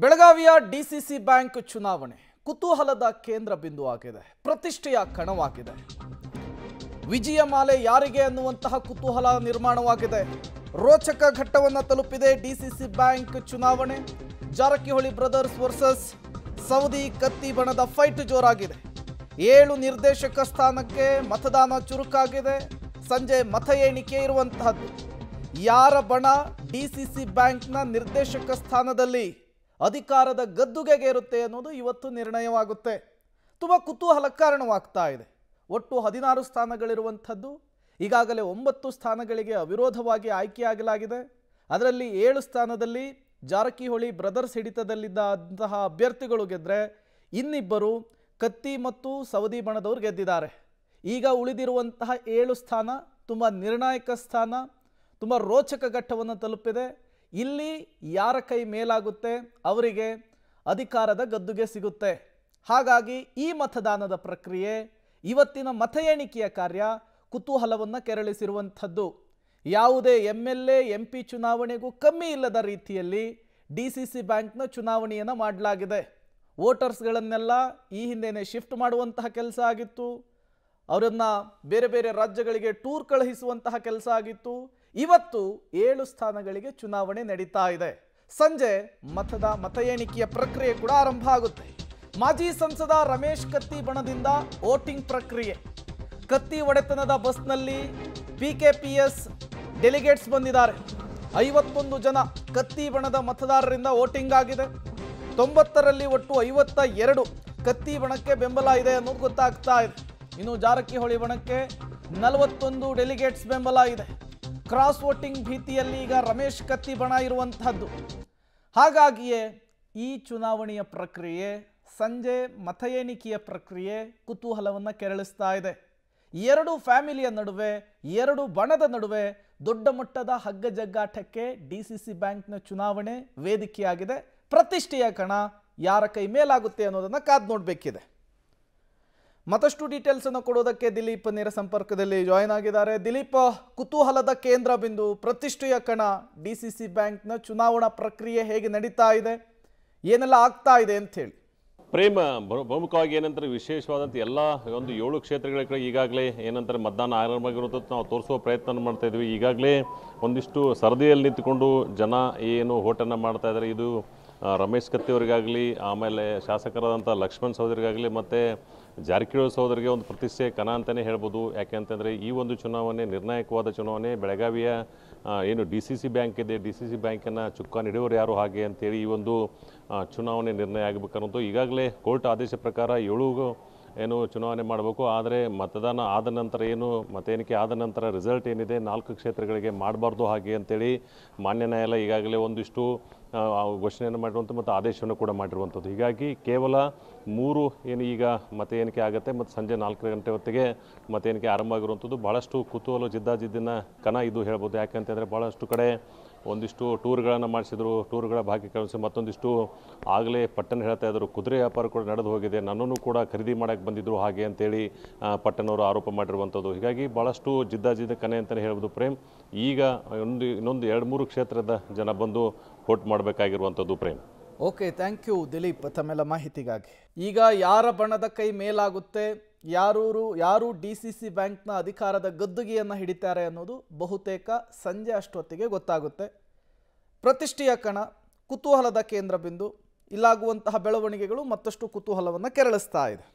ಬೆಳಗಾವಿಯ DCC bank ಚುನಾವಣೆ ಕುತೂಹಲದ ಕೇಂದ್ರ ಬಿಂದುವಾಗಿದೆ, ಪ್ರತಿಷ್ಠೆಯ ಕಣವಾಗಿದೆ. ವಿಜಯ ಮಾಲೆ ಯಾರಿಗೆ ಅನ್ನುವಂತಹ ಕುತೂಹಲ ನಿರ್ಮಾಣವಾಗಿದೆ. ರೋಚಕ ಘಟ್ಟವನ್ನು ತಲುಪಿದೆ ಡಿಸಿಸಿ ಬ್ಯಾಂಕ್ ಚುನಾವಣೆ. ಜಾರಕಿಹೊಳಿ ಬ್ರದರ್ಸ್ ವರ್ಸಸ್ ಸೌದಿ ಕತ್ತಿ ಬಣದ ಫೈಟ್ ಜೋರಾಗಿದೆ. 7 ನಿರ್ದೇಶಕ ಸ್ಥಾನಕ್ಕೆ ಮತದಾನ ಚುರುಕಾಗಿದೆ. ಸಂಜೆ ಮತ ಎಣಿಕೆ ಇರುವಂತಹದ್ದು. ಯಾರ ಬಣ ಡಿಸಿಸಿ ಬ್ಯಾಂಕ್ನ ನಿರ್ದೇಶಕ ಸ್ಥಾನದಲ್ಲಿ ಅಧಿಕಾರದ ಗದ್ದುಗೆಗೇರುತ್ತೆ ಅನ್ನೋದು ಇವತ್ತು ನಿರ್ಣಯವಾಗುತ್ತೆ. ತುಂಬ ಕುತೂಹಲ ಕಾರಣವಾಗ್ತಾ ಇದೆ. ಒಟ್ಟು 16 ಸ್ಥಾನಗಳಿರುವಂಥದ್ದು. ಈಗಾಗಲೇ 9 ಸ್ಥಾನಗಳಿಗೆ ಅವಿರೋಧವಾಗಿ ಆಯ್ಕೆಯಾಗಲಾಗಿದೆ. ಅದರಲ್ಲಿ 7 ಸ್ಥಾನದಲ್ಲಿ ಜಾರಕಿಹೊಳಿ ಬ್ರದರ್ಸ್ ಹಿಡಿತದಲ್ಲಿದ್ದಂತಹ ಅಭ್ಯರ್ಥಿಗಳು ಗೆದ್ದರೆ, ಇನ್ನಿಬ್ಬರು ಕತ್ತಿ ಮತ್ತು ಸವದಿ ಬಣದವರು ಗೆದ್ದಿದ್ದಾರೆ. ಈಗ ಉಳಿದಿರುವಂತಹ 7 ಸ್ಥಾನ ತುಂಬ ನಿರ್ಣಾಯಕ ಸ್ಥಾನ, ತುಂಬ ರೋಚಕ ಘಟ್ಟವನ್ನು ತಲುಪಿದೆ. ಇಲ್ಲಿ ಯಾರ ಕೈ ಮೇಲಾಗುತ್ತೆ ಅವರಿಗೆ ಅಧಿಕಾರದ ಗದ್ದುಗೆ ಸಿಗುತ್ತೆ. ಹಾಗಾಗಿ ಈ ಮತದಾನದ ಪ್ರಕ್ರಿಯೆ, ಇವತ್ತಿನ ಮತ ಎಣಿಕೆಯ ಕಾರ್ಯ ಕುತೂಹಲವನ್ನು ಕೆರಳಿಸಿರುವಂಥದ್ದು. ಯಾವುದೇ MLA MP ಚುನಾವಣೆಗೂ ಕಮ್ಮಿ ಇಲ್ಲದ ರೀತಿಯಲ್ಲಿ ಡಿಸಿಸಿ ಬ್ಯಾಂಕ್ನ ಚುನಾವಣೆಯನ್ನು ಮಾಡಲಾಗಿದೆ. ವೋಟರ್ಸ್ಗಳನ್ನೆಲ್ಲ ಈ ಹಿಂದೆನೇ ಶಿಫ್ಟ್ ಮಾಡುವಂತಹ ಕೆಲಸ ಆಗಿತ್ತು. ಅವರನ್ನು ಬೇರೆ ಬೇರೆ ರಾಜ್ಯಗಳಿಗೆ ಟೂರ್ ಕಳುಹಿಸುವಂತಹ ಕೆಲಸ ಆಗಿತ್ತು. ಇವತ್ತು 7 ಸ್ಥಾನಗಳಿಗೆ ಚುನಾವಣೆ ನಡೀತಾ ಇದೆ. ಸಂಜೆ ಮತ ಎಣಿಕೆಯ ಪ್ರಕ್ರಿಯೆ ಕೂಡ ಆರಂಭ ಆಗುತ್ತೆ. ಮಾಜಿ ಸಂಸದ ರಮೇಶ್ ಕತ್ತಿ ಬಣದಿಂದ ವೋಟಿಂಗ್ ಪ್ರಕ್ರಿಯೆ. ಕತ್ತಿ ಒಡೆತನದ ಬಸ್ನಲ್ಲಿ PKPS ಡೆಲಿಗೇಟ್ಸ್ ಬಂದಿದ್ದಾರೆ. 51 ಜನ ಕತ್ತಿ ಬಣದ ಮತದಾರರಿಂದ ವೋಟಿಂಗ್ ಆಗಿದೆ. 90ರಲ್ಲಿ ಒಟ್ಟು 52 ಕತ್ತಿ ಬಣಕ್ಕೆ ಬೆಂಬಲ ಇದೆ ಅನ್ನೋದು ಗೊತ್ತಾಗ್ತಾ ಇದೆ. ಇನ್ನು ಜಾರಕಿಹೊಳಿ ಬಣಕ್ಕೆ 41 ಡೆಲಿಗೇಟ್ಸ್ ಬೆಂಬಲ ಇದೆ. ಕ್ರಾಸ್ ವೋಟಿಂಗ್ ಭೀತಿಯಲ್ಲಿ ಈಗ ರಮೇಶ್ ಕತ್ತಿ ಬಣ ಇರುವಂತಹದ್ದು. ಹಾಗಾಗಿಯೇ ಈ ಚುನಾವಣೆಯ ಪ್ರಕ್ರಿಯೆ, ಸಂಜೆ ಮತ ಎಣಿಕೆಯ ಪ್ರಕ್ರಿಯೆ ಕುತೂಹಲವನ್ನು ಕೆರಳಿಸ್ತಾ ಇದೆ. 2 ಫ್ಯಾಮಿಲಿಯ ನಡುವೆ, 2 ಬಣದ ನಡುವೆ ದೊಡ್ಡ ಮಟ್ಟದ ಹಗ್ಗಜಗ್ಗಾಟಕ್ಕೆ ಡಿಸಿಸಿ ಬ್ಯಾಂಕ್ನ ಚುನಾವಣೆ ವೇದಿಕೆಯಾಗಿದೆ. ಪ್ರತಿಷ್ಠೆಯ ಕಣ ಯಾರ ಕೈ ಮೇಲಾಗುತ್ತೆ ಅನ್ನೋದನ್ನು ಕಾದು ನೋಡಬೇಕಿದೆ. ಮತ್ತಷ್ಟು ಡೀಟೇಲ್ಸ್ ಅನ್ನು ಕೊಡೋದಕ್ಕೆ ದಿಲೀಪ್ ನೇರ ಸಂಪರ್ಕದಲ್ಲಿ ಜಾಯಿನ್ ಆಗಿದ್ದಾರೆ. ದಿಲೀಪ್, ಕುತೂಹಲದ ಕೇಂದ್ರ ಬಿಂದು, ಪ್ರತಿಷ್ಠೆಯ ಕಣ ಡಿಸಿಸಿ ಬ್ಯಾಂಕ್ನ ಚುನಾವಣಾ ಪ್ರಕ್ರಿಯೆ ಹೇಗೆ ನಡೀತಾ ಇದೆ, ಏನೆಲ್ಲ ಆಗ್ತಾ ಇದೆ ಅಂತ ಹೇಳಿ. ಪ್ರೇಮ, ಪ್ರಮುಖವಾಗಿ ಏನಂತಾರೆ, ವಿಶೇಷವಾದಂಥ ಎಲ್ಲ ಒಂದು 7 ಕ್ಷೇತ್ರಗಳ ಕಡೆ ಈಗಾಗಲೇ ಏನಂತಾರೆ ಮತದಾನ ಆರಂಭ ಆಗಿರುತ್ತದೆ. ನಾವು ತೋರಿಸುವ ಪ್ರಯತ್ನ ಮಾಡ್ತಾ ಇದ್ವಿ. ಈಗಾಗಲೇ ಒಂದಿಷ್ಟು ಸರದಿಯಲ್ಲಿ ನಿಂತುಕೊಂಡು ಜನ ಏನು ಓಟನ್ನು ಮಾಡ್ತಾ ಇದ್ದಾರೆ. ಇದು ರಮೇಶ್ ಕತ್ತಿ ಅವರಿಗಾಗಲಿ, ಆಮೇಲೆ ಶಾಸಕರಾದಂಥ ಲಕ್ಷ್ಮಣ್ ಸಹೋದರಿಗಾಗಲಿ ಮತ್ತು ಜಾರಕಿಹೊಳಿ ಸಹೋದರಿಗೆ ಒಂದು ಪ್ರತಿಷ್ಠೆಯ ಕಣ ಅಂತಲೇ ಹೇಳ್ಬೋದು. ಯಾಕೆಂತಂದರೆ ಈ ಒಂದು ಚುನಾವಣೆ ನಿರ್ಣಾಯಕವಾದ ಚುನಾವಣೆ. ಬೆಳಗಾವಿಯ ಏನು ಡಿಸಿಸಿ ಬ್ಯಾಂಕ್ ಇದೆ, ಡಿಸಿಸಿ ಬ್ಯಾಂಕನ್ನು ಚುಕ್ಕಾಣಿ ಹಿಡಿಯೋರು ಯಾರು ಹಾಗೆ ಅಂತೇಳಿ ಈ ಒಂದು ಚುನಾವಣೆ ನಿರ್ಣಯ ಆಗಬೇಕನ್ನೋದು ಈಗಾಗಲೇ ಕೋರ್ಟ್ ಆದೇಶ ಪ್ರಕಾರ 7 ಏನು ಚುನಾವಣೆ ಮಾಡಬೇಕು. ಆದರೆ ಮತದಾನ ಆದ ನಂತರ, ಏನು ಮತ ಎಣಿಕೆ ಆದ ನಂತರ ರಿಸಲ್ಟ್ ಏನಿದೆ 4 ಕ್ಷೇತ್ರಗಳಿಗೆ ಮಾಡಬಾರ್ದು ಹಾಗೆ ಅಂತೇಳಿ ಮಾನ್ಯ ನ್ಯಾಯಾಲಯ ಈಗಾಗಲೇ ಒಂದಿಷ್ಟು ಘೋಷಣೆಯನ್ನು ಮಾಡಿರುವಂಥ ಮತ್ತು ಆದೇಶವನ್ನು ಕೂಡ ಮಾಡಿರುವಂಥದ್ದು. ಹೀಗಾಗಿ ಕೇವಲ 3 ಏನು ಈಗ ಮತ ಎಣಿಕೆ ಆಗುತ್ತೆ ಮತ್ತು ಸಂಜೆ 4 ಗಂಟೆ ಹೊತ್ತಿಗೆ ಮತ ಎಣಿಕೆ ಆರಂಭ ಆಗಿರುವಂಥದ್ದು. ಭಾಳಷ್ಟು ಕುತೂಹಲ ಜಿದ್ದಾಜಿದ್ದಿನ ಕಣ ಇದು ಹೇಳ್ಬೋದು. ಯಾಕೆಂತಂದರೆ ಭಾಳಷ್ಟು ಕಡೆ ಒಂದಿಷ್ಟು ಟೂರ್ಗಳನ್ನು ಮಾಡಿಸಿದ್ರು, ಟೂರ್ಗಳ ಭಾಗ್ಯ ಕಳಿಸಿ ಮತ್ತೊಂದಿಷ್ಟು ಆಗಲೇ ಪಟ್ಟಣ ಹೇಳ್ತಾ ಇದ್ದರು, ಕುದುರೆ ವ್ಯಾಪಾರ ಕೂಡ ನಡೆದು ಹೋಗಿದೆ, ನನ್ನನ್ನು ಕೂಡ ಖರೀದಿ ಮಾಡೋಕ್ಕೆ ಬಂದಿದ್ದರು ಹಾಗೆ ಅಂತೇಳಿ ಪಟ್ಟಣವರು ಆರೋಪ ಮಾಡಿರುವಂಥದ್ದು. ಹೀಗಾಗಿ ಭಾಳಷ್ಟು ಜಿದ್ದಾಜಿದ್ದ ಕನೆ ಅಂತಲೇ ಹೇಳ್ಬೋದು ಪ್ರೇಮ್. ಈಗ ಇನ್ನೊಂದು 2-3 ಕ್ಷೇತ್ರದ ಜನ ಬಂದು ವೋಟ್ ಮಾಡಬೇಕಾಗಿರುವಂಥದ್ದು Prem. Okay, thank you Dileep ತಮ್ಮೆಲ್ಲ ಮಾಹಿತಿಗಾಗಿ. ಈಗ ಯಾರ ಬಣದ ಕೈ ಮೇಲಾಗುತ್ತೆ, ಯಾರು ಡಿಸಿಸಿ ಬ್ಯಾಂಕ್ನ ಅಧಿಕಾರದ ಗದ್ದುಗೆಯನ್ನು ಹಿಡಿತಾರೆ ಅನ್ನೋದು ಬಹುತೇಕ ಸಂಜೆ ಅಷ್ಟೊತ್ತಿಗೆ ಗೊತ್ತಾಗುತ್ತೆ. ಪ್ರತಿಷ್ಠೆಯ ಕಣ, ಕುತೂಹಲದ ಕೇಂದ್ರ ಬಿಂದು. ಇಲ್ಲಾಗುವಂತಹ ಬೆಳವಣಿಗೆಗಳು ಮತ್ತಷ್ಟು ಕುತೂಹಲವನ್ನು ಕೆರಳಿಸ್ತಾ ಇದೆ.